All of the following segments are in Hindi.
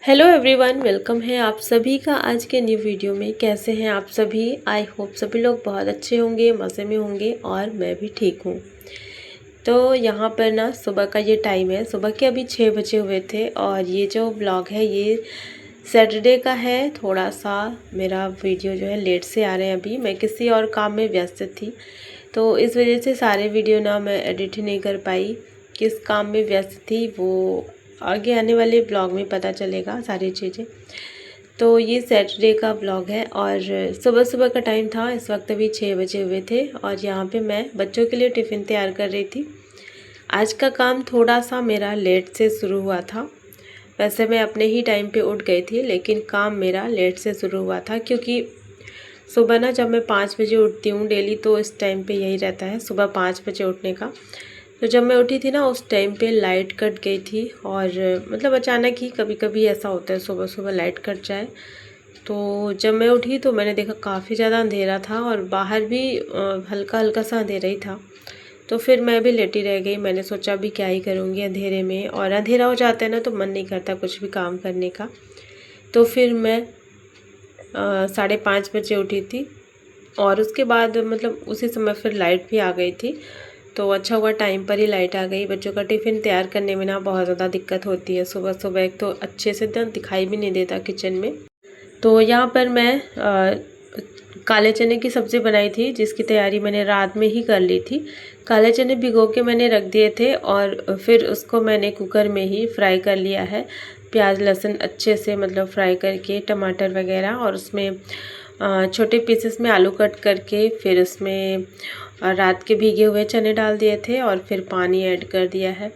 हेलो एवरीवन, वेलकम है आप सभी का आज के न्यू वीडियो में। कैसे हैं आप सभी? आई होप सभी लोग बहुत अच्छे होंगे, मज़े में होंगे और मैं भी ठीक हूँ। तो यहाँ पर ना सुबह का ये टाइम है, सुबह के अभी 6 बजे हुए थे और ये जो व्लॉग है ये सैटरडे का है। थोड़ा सा मेरा वीडियो जो है लेट से आ रहे हैं, अभी मैं किसी और काम में व्यस्त थी तो इस वजह से सारे वीडियो ना मैं एडिट ही नहीं कर पाई। किस काम में व्यस्त थी वो आगे आने वाले ब्लॉग में पता चलेगा सारी चीज़ें। तो ये सैटरडे का ब्लॉग है और सुबह सुबह का टाइम था। इस वक्त अभी 6 बजे हुए थे और यहाँ पे मैं बच्चों के लिए टिफ़िन तैयार कर रही थी। आज का काम थोड़ा सा मेरा लेट से शुरू हुआ था। वैसे मैं अपने ही टाइम पे उठ गई थी, लेकिन काम मेरा लेट से शुरू हुआ था क्योंकि सुबह ना जब मैं 5 बजे उठती हूँ डेली, तो इस टाइम पे यही रहता है सुबह 5 बजे उठने का। तो जब मैं उठी थी ना उस टाइम पे लाइट कट गई थी और मतलब अचानक ही कभी कभी ऐसा होता है सुबह सुबह लाइट कट जाए। तो जब मैं उठी तो मैंने देखा काफ़ी ज़्यादा अंधेरा था और बाहर भी हल्का हल्का सा अंधेरा ही था। तो फिर मैं भी लेटी रह गई। मैंने सोचा अभी क्या ही करूँगी अंधेरे में, और अंधेरा हो जाता है ना तो मन नहीं करता कुछ भी काम करने का। तो फिर मैं 5:30 बजे उठी थी और उसके बाद मतलब उसी समय फिर लाइट भी आ गई थी। तो अच्छा हुआ टाइम पर ही लाइट आ गई। बच्चों का टिफ़िन तैयार करने में ना बहुत ज़्यादा दिक्कत होती है सुबह सुबह, एक तो अच्छे से ना दिखाई भी नहीं देता किचन में। तो यहाँ पर मैं काले चने की सब्ज़ी बनाई थी जिसकी तैयारी मैंने रात में ही कर ली थी। काले चने भिगो के मैंने रख दिए थे और फिर उसको मैंने कुकर में ही फ्राई कर लिया है। प्याज लहसुन अच्छे से मतलब फ्राई करके, टमाटर वगैरह, और उसमें छोटे पीसेस में आलू कट करके फिर उसमें रात के भीगे हुए चने डाल दिए थे और फिर पानी ऐड कर दिया है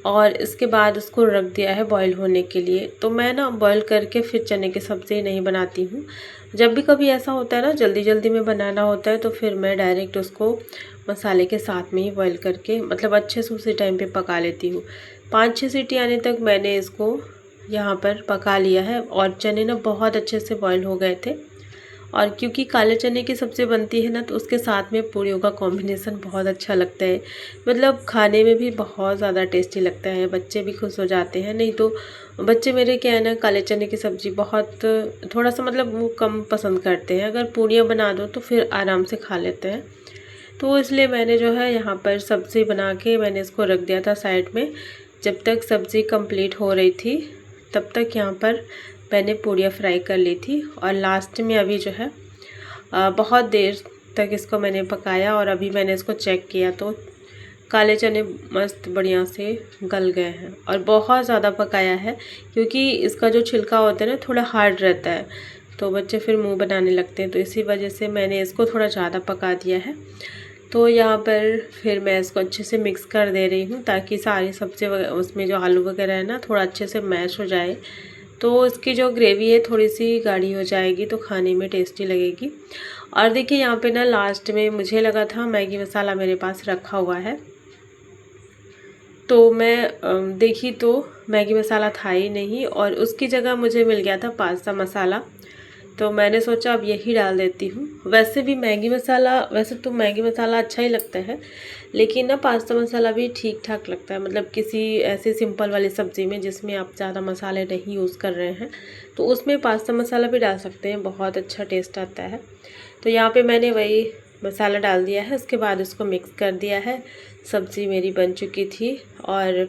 और इसके बाद उसको रख दिया है बॉईल होने के लिए। तो मैं ना बॉईल करके फिर चने की सब्ज़ी नहीं बनाती हूँ। जब भी कभी ऐसा होता है ना जल्दी जल्दी में बनाना होता है तो फिर मैं डायरेक्ट उसको मसाले के साथ में ही बॉईल करके मतलब अच्छे से उसी टाइम पे पका लेती हूँ। 5-6 सीटी आने तक मैंने इसको यहाँ पर पका लिया है और चने ना बहुत अच्छे से बॉईल हो गए थे। और क्योंकि काले चने की सब्ज़ी बनती है ना तो उसके साथ में पूरियों का कॉम्बिनेशन बहुत अच्छा लगता है। मतलब खाने में भी बहुत ज़्यादा टेस्टी लगता है, बच्चे भी खुश हो जाते हैं। नहीं तो बच्चे मेरे क्या है ना, काले चने की सब्ज़ी बहुत थोड़ा सा मतलब वो कम पसंद करते हैं। अगर पूरियाँ बना दो तो फिर आराम से खा लेते हैं। तो इसलिए मैंने जो है यहाँ पर सब्ज़ी बना के मैंने इसको रख दिया था साइड में। जब तक सब्ज़ी कंप्लीट हो रही थी तब तक यहाँ पर मैंने पूरियाँ फ्राई कर ली थी और लास्ट में अभी जो है बहुत देर तक इसको मैंने पकाया और अभी मैंने इसको चेक किया तो काले चने मस्त बढ़िया से गल गए हैं। और बहुत ज़्यादा पकाया है क्योंकि इसका जो छिलका होता है ना थोड़ा हार्ड रहता है, तो बच्चे फिर मुंह बनाने लगते हैं, तो इसी वजह से मैंने इसको थोड़ा ज़्यादा पका दिया है। तो यहाँ पर फिर मैं इसको अच्छे से मिक्स कर दे रही हूँ ताकि सारी सब्ज़ी उसमें जो आलू वगैरह है ना थोड़ा अच्छे से मैश हो जाए। तो इसकी जो ग्रेवी है थोड़ी सी गाढ़ी हो जाएगी तो खाने में टेस्टी लगेगी। और देखिए यहाँ पे ना लास्ट में मुझे लगा था मैगी मसाला मेरे पास रखा हुआ है, तो मैं देखी तो मैगी मसाला था ही नहीं और उसकी जगह मुझे मिल गया था पास्ता मसाला। तो मैंने सोचा अब यही डाल देती हूँ। वैसे भी मैगी मसाला, वैसे तो मैगी मसाला अच्छा ही लगता है, लेकिन ना पास्ता मसाला भी ठीक ठाक लगता है। मतलब किसी ऐसे सिंपल वाली सब्ज़ी में जिसमें आप ज़्यादा मसाले नहीं यूज़ कर रहे हैं तो उसमें पास्ता मसाला भी डाल सकते हैं, बहुत अच्छा टेस्ट आता है। तो यहाँ पे मैंने वही मसाला डाल दिया है, उसके बाद उसको मिक्स कर दिया है। सब्ज़ी मेरी बन चुकी थी और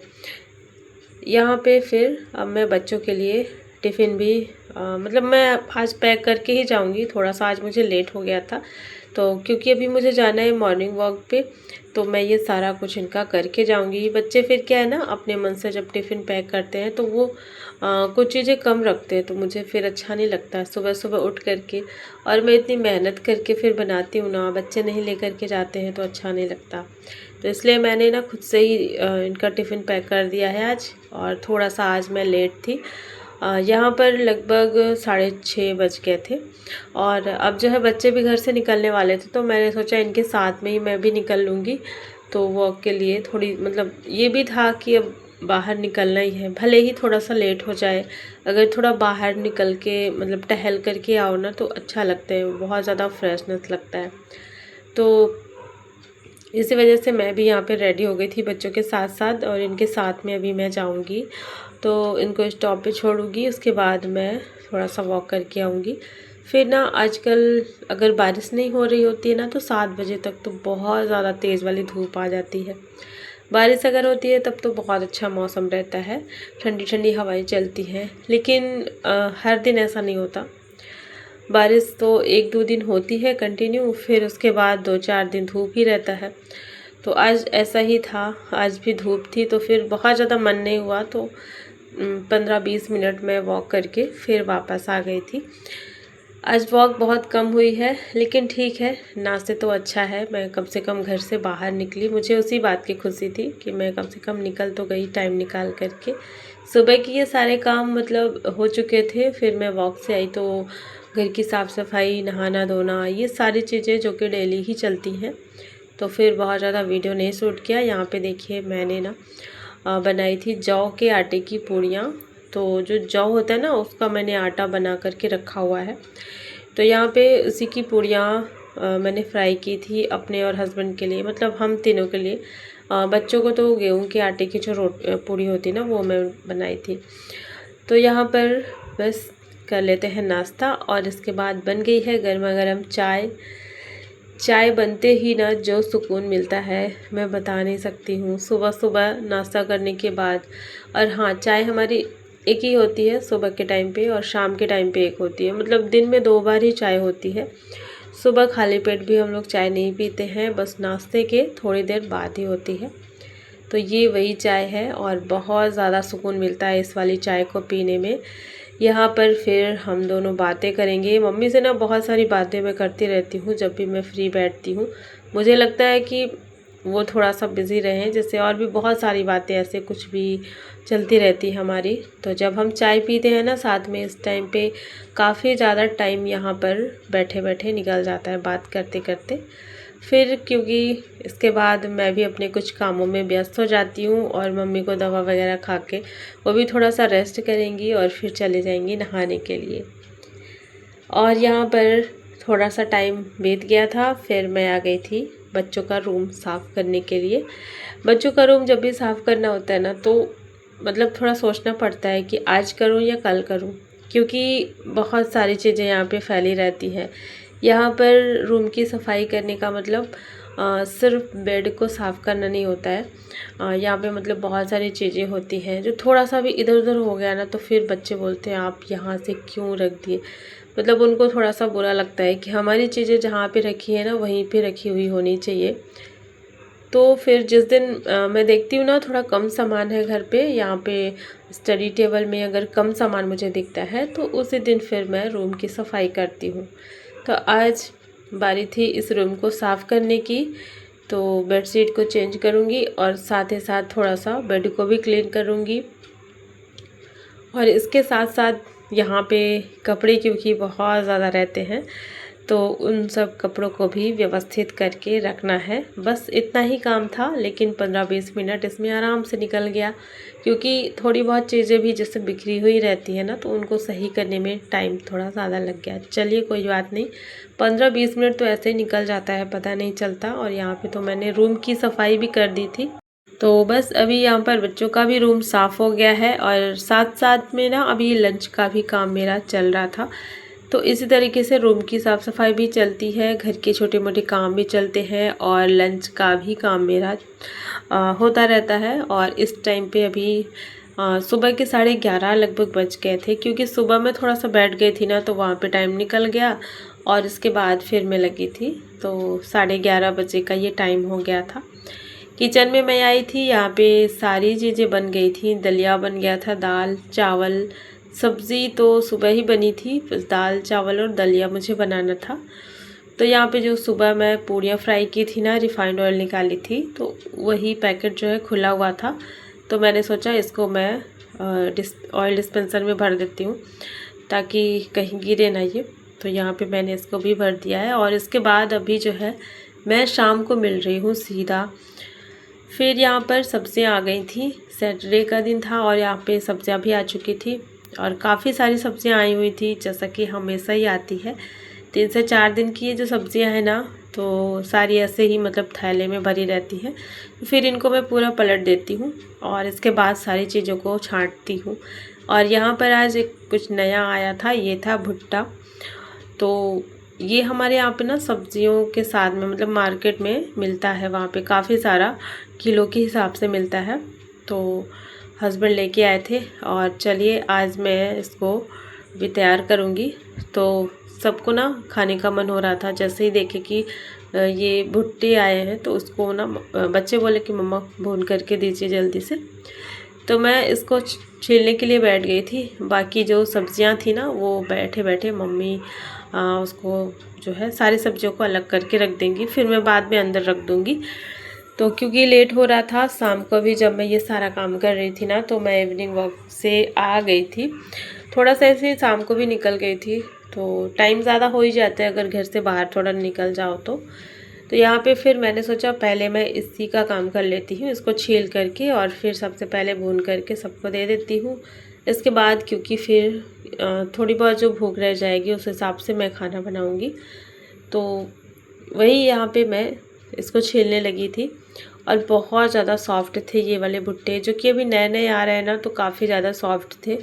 यहाँ पे फिर अब मैं बच्चों के लिए टिफ़िन भी मतलब मैं आज पैक करके ही जाऊँगी। थोड़ा सा आज मुझे लेट हो गया था तो क्योंकि अभी मुझे जाना है मॉर्निंग वॉक पे, तो मैं ये सारा कुछ इनका करके जाऊँगी। बच्चे फिर क्या है ना अपने मन से जब टिफ़िन पैक करते हैं तो वो कुछ चीज़ें कम रखते हैं, तो मुझे फिर अच्छा नहीं लगता सुबह सुबह उठ करके। और मैं इतनी मेहनत करके फिर बनाती हूँ ना, बच्चे नहीं लेकर के जाते हैं तो अच्छा नहीं लगता। तो इसलिए मैंने ना खुद से ही इनका टिफ़िन पैक कर दिया है आज। और थोड़ा सा आज मैं लेट थी, यहाँ पर लगभग 6:30 बज गए थे और अब जो है बच्चे भी घर से निकलने वाले थे तो मैंने सोचा इनके साथ में ही मैं भी निकल लूँगी। तो वॉक के लिए थोड़ी मतलब ये भी था कि अब बाहर निकलना ही है, भले ही थोड़ा सा लेट हो जाए। अगर थोड़ा बाहर निकल के मतलब टहल करके आओ ना तो अच्छा लगता है, बहुत ज़्यादा फ्रेशनेस लगता है। तो इसी वजह से मैं भी यहाँ पे रेडी हो गई थी बच्चों के साथ साथ, और इनके साथ में अभी मैं जाऊँगी तो इनको स्टॉप पे छोड़ूंगी। उसके बाद मैं थोड़ा सा वॉक करके आऊँगी। फिर ना आजकल अगर बारिश नहीं हो रही होती है ना तो 7 बजे तक तो बहुत ज़्यादा तेज़ वाली धूप आ जाती है। बारिश अगर होती है तब तो बहुत अच्छा मौसम रहता है, ठंडी ठंडी हवाएं चलती हैं। लेकिन हर दिन ऐसा नहीं होता। बारिश तो 1-2 दिन होती है कंटिन्यू, फिर उसके बाद 2-4 दिन धूप ही रहता है। तो आज ऐसा ही था, आज भी धूप थी तो फिर बहुत ज़्यादा मन नहीं हुआ तो 15-20 मिनट में वॉक करके फिर वापस आ गई थी। आज वॉक बहुत कम हुई है लेकिन ठीक है, ना से तो अच्छा है मैं कम से कम घर से बाहर निकली। मुझे उसी बात की खुशी थी कि मैं कम से कम निकल तो गई टाइम निकाल करके। सुबह की ये सारे काम मतलब हो चुके थे, फिर मैं वॉक से आई तो घर की साफ़ सफाई, नहाना धोना, ये सारी चीज़ें जो कि डेली ही चलती हैं। तो फिर बहुत ज़्यादा वीडियो नहीं शूट किया। यहाँ पे देखिए मैंने ना बनाई थी जौ के आटे की पूड़ियाँ। तो जो जौ होता है ना उसका मैंने आटा बना करके रखा हुआ है। तो यहाँ पे उसी की पूड़ियाँ मैंने फ्राई की थी अपने और हस्बैंड के लिए, मतलब हम तीनों के लिए। बच्चों को तो गेहूं के आटे की जो पूड़ी होती है ना वो मैं बनाई थी। तो यहाँ पर बस कर लेते हैं नाश्ता, और इसके बाद बन गई है गर्मा गर्म चाय। चाय बनते ही ना जो सुकून मिलता है मैं बता नहीं सकती हूँ। सुबह सुबह नाश्ता करने के बाद, और हाँ चाय हमारी एक ही होती है सुबह के टाइम पे, और शाम के टाइम पे एक होती है, मतलब दिन में 2 बार ही चाय होती है। सुबह खाली पेट भी हम लोग चाय नहीं पीते हैं, बस नाश्ते के थोड़ी देर बाद ही होती है। तो ये वही चाय है और बहुत ज़्यादा सुकून मिलता है इस वाली चाय को पीने में। यहाँ पर फिर हम दोनों बातें करेंगे। मम्मी से ना बहुत सारी बातें मैं करती रहती हूँ जब भी मैं फ्री बैठती हूँ। मुझे लगता है कि वो थोड़ा सा बिज़ी रहें, जैसे और भी बहुत सारी बातें ऐसे कुछ भी चलती रहती है हमारी। तो जब हम चाय पीते हैं ना साथ में, इस टाइम पे काफ़ी ज़्यादा टाइम यहाँ पर बैठे बैठे निकल जाता है बात करते करते। फिर क्योंकि इसके बाद मैं भी अपने कुछ कामों में व्यस्त हो जाती हूँ, और मम्मी को दवा वगैरह खा के वो भी थोड़ा सा रेस्ट करेंगी और फिर चले जाएंगी नहाने के लिए। और यहाँ पर थोड़ा सा टाइम बीत गया था, फिर मैं आ गई थी बच्चों का रूम साफ़ करने के लिए। बच्चों का रूम जब भी साफ़ करना होता है ना तो मतलब थोड़ा सोचना पड़ता है कि आज करूँ या कल करूँ, क्योंकि बहुत सारी चीज़ें यहाँ पे फैली रहती हैं। यहाँ पर रूम की सफाई करने का मतलब सिर्फ बेड को साफ़ करना नहीं होता है। यहाँ पे मतलब बहुत सारी चीज़ें होती हैं, जो थोड़ा सा भी इधर उधर हो गया ना तो फिर बच्चे बोलते हैं आप यहाँ से क्यों रख दिए। मतलब उनको थोड़ा सा बुरा लगता है कि हमारी चीज़ें जहाँ पे रखी है ना वहीं पे रखी हुई होनी चाहिए। तो फिर जिस दिन मैं देखती हूँ ना थोड़ा कम सामान है घर पे, यहाँ पे स्टडी टेबल में अगर कम सामान मुझे दिखता है तो उसी दिन फिर मैं रूम की सफाई करती हूँ। तो आज बारी थी इस रूम को साफ़ करने की। तो बेडशीट को चेंज करूँगी और साथ ही साथ थोड़ा सा बेड को भी क्लीन करूँगी। और इसके साथ साथ यहाँ पे कपड़े क्योंकि बहुत ज़्यादा रहते हैं तो उन सब कपड़ों को भी व्यवस्थित करके रखना है। बस इतना ही काम था, लेकिन 15-20 मिनट इसमें आराम से निकल गया, क्योंकि थोड़ी बहुत चीज़ें भी जैसे बिखरी हुई रहती है ना तो उनको सही करने में टाइम थोड़ा ज़्यादा लग गया। चलिए कोई बात नहीं, 15-20 मिनट तो ऐसे ही निकल जाता है, पता नहीं चलता। और यहाँ पे तो मैंने रूम की सफाई भी कर दी थी। तो बस अभी यहाँ पर बच्चों का भी रूम साफ़ हो गया है, और साथ साथ में ना अभी लंच का भी काम मेरा चल रहा था। तो इसी तरीके से रूम की साफ़ सफाई भी चलती है, घर के छोटे मोटे काम भी चलते हैं, और लंच का भी काम मेरा होता रहता है। और इस टाइम पे अभी सुबह के 11:30 लगभग बज गए थे, क्योंकि सुबह मैं थोड़ा सा बैठ गई थी ना तो वहाँ पे टाइम निकल गया, और इसके बाद फिर मैं लगी थी तो 11:30 बजे का ये टाइम हो गया था। किचन में मैं आई थी, यहाँ पे सारी चीज़ें बन गई थी। दलिया बन गया था, दाल चावल सब्ज़ी तो सुबह ही बनी थी, बस दाल चावल और दलिया मुझे बनाना था। तो यहाँ पे जो सुबह मैं पूड़ियाँ फ्राई की थी ना, रिफाइंड ऑयल निकाली थी, तो वही पैकेट जो है खुला हुआ था, तो मैंने सोचा इसको मैं ऑयल डिस्पेंसर में भर देती हूँ ताकि कहीं गिरे ना ये। तो यहाँ पे मैंने इसको भी भर दिया है, और इसके बाद अभी जो है मैं शाम को मिल रही हूँ सीधा। फिर यहाँ पर सब्जियाँ आ गई थी, सैटरडे का दिन था और यहाँ पे सब्जियाँ भी आ चुकी थी, और काफ़ी सारी सब्जियाँ आई हुई थी, जैसा कि हमेशा ही आती है। 3 से 4 दिन की ये जो सब्जियाँ हैं ना तो सारी ऐसे ही मतलब थैले में भरी रहती है। फिर इनको मैं पूरा पलट देती हूँ और इसके बाद सारी चीज़ों को छांटती हूँ। और यहाँ पर आज एक कुछ नया आया था, ये था भुट्टा। तो ये हमारे यहाँ पे ना सब्जियों के साथ में मतलब मार्केट में मिलता है, वहाँ पे काफ़ी सारा किलो के हिसाब से मिलता है। तो हस्बैंड लेके आए थे और चलिए आज मैं इसको भी तैयार करूँगी। तो सबको ना खाने का मन हो रहा था, जैसे ही देखे कि ये भुट्टे आए हैं तो उसको ना बच्चे बोले कि मम्मा भून करके दीजिए जल्दी से। तो मैं इसको छीलने के लिए बैठ गई थी। बाकी जो सब्जियां थी ना वो बैठे बैठे मम्मी उसको जो है सारी सब्जियों को अलग करके रख देंगी, फिर मैं बाद में अंदर रख दूँगी। तो क्योंकि लेट हो रहा था शाम को भी जब मैं ये सारा काम कर रही थी ना, तो मैं इवनिंग वॉक से आ गई थी, थोड़ा सा ऐसे शाम को भी निकल गई थी। तो टाइम ज़्यादा हो ही जाता है अगर घर से बाहर थोड़ा निकल जाओ तो यहाँ पे फिर मैंने सोचा पहले मैं इसी का काम कर लेती हूँ, इसको छील करके और फिर सबसे पहले भून करके सबको दे देती हूँ। इसके बाद क्योंकि फिर थोड़ी बहुत जो भूख रह जाएगी उस हिसाब से मैं खाना बनाऊँगी। तो वही यहाँ पे मैं इसको छीलने लगी थी और बहुत ज़्यादा सॉफ्ट थे ये वाले भुट्टे, जो कि अभी नए नए आ रहे हैं ना तो काफ़ी ज़्यादा सॉफ्ट थे।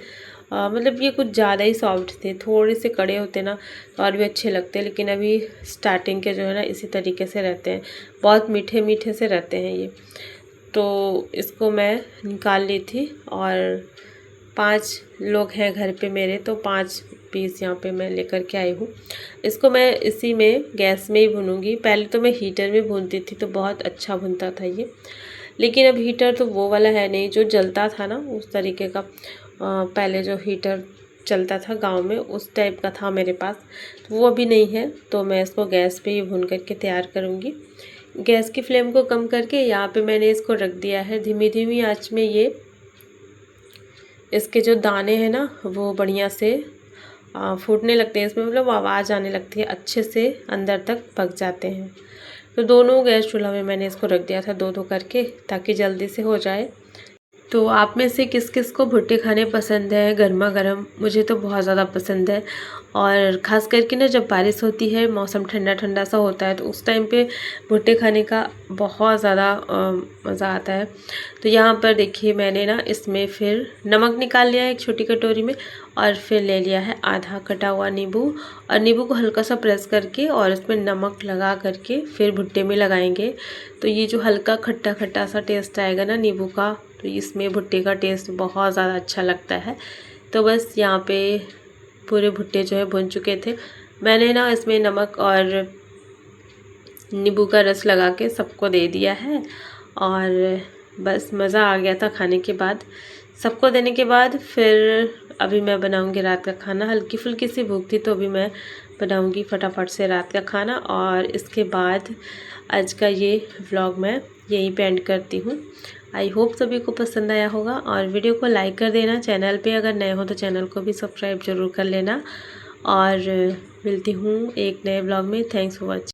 मतलब ये कुछ ज़्यादा ही सॉफ्ट थे, थोड़े से कड़े होते ना तो और भी अच्छे लगते, लेकिन अभी स्टार्टिंग के जो है ना इसी तरीके से रहते हैं, बहुत मीठे मीठे से रहते हैं ये। तो इसको मैं निकाल ली थी और 5 लोग हैं घर पे मेरे, तो 5 पीस यहाँ पे मैं लेकर के आई हूँ। इसको मैं इसी में गैस में ही भूनूंगी। पहले तो मैं हीटर में भूनती थी तो बहुत अच्छा भुनता था ये, लेकिन अब हीटर तो वो वाला है नहीं जो जलता था ना उस तरीके का। पहले जो हीटर चलता था गांव में उस टाइप का था मेरे पास, तो वो अभी नहीं है। तो मैं इसको गैस पे ही भून करके तैयार करूँगी। गैस की फ्लेम को कम करके यहाँ पे मैंने इसको रख दिया है धीमी धीमी आंच में। ये इसके जो दाने हैं ना वो बढ़िया से फूटने लगते हैं, इसमें मतलब आवाज़ आने लगती है, अच्छे से अंदर तक पक जाते हैं। तो दोनों गैस चूल्हा में मैंने इसको रख दिया था दो दो करके, ताकि जल्दी से हो जाए। तो आप में से किस किस को भुट्टे खाने पसंद है गर्मा गर्म? मुझे तो बहुत ज़्यादा पसंद है। और ख़ास करके ना जब बारिश होती है, मौसम ठंडा ठंडा सा होता है, तो उस टाइम पे भुट्टे खाने का बहुत ज़्यादा मज़ा आता है। तो यहाँ पर देखिए मैंने ना इसमें फिर नमक निकाल लिया है एक छोटी कटोरी में, और फिर ले लिया है आधा कटा हुआ नींबू। और नींबू को हल्का सा प्रेस करके और इसमें नमक लगा करके फिर भुट्टे में लगाएंगे। तो ये जो हल्का खट्टा खट्टा सा टेस्ट आएगा ना नींबू का, तो इसमें भुट्टे का टेस्ट बहुत ज़्यादा अच्छा लगता है। तो बस यहाँ पे पूरे भुट्टे जो है भुन चुके थे। मैंने ना इसमें नमक और नींबू का रस लगा के सबको दे दिया है, और बस मज़ा आ गया था खाने के बाद। सबको देने के बाद फिर अभी मैं बनाऊंगी रात का खाना। हल्की फुल्की सी भूख थी तो अभी मैं बनाऊंगी फटाफट से रात का खाना, और इसके बाद आज का ये व्लॉग मैं यहीं पे एंड करती हूँ। आई होप सभी को पसंद आया होगा, और वीडियो को लाइक कर देना। चैनल पे अगर नए हो तो चैनल को भी सब्सक्राइब ज़रूर कर लेना, और मिलती हूँ एक नए व्लॉग में। Thanks for watching.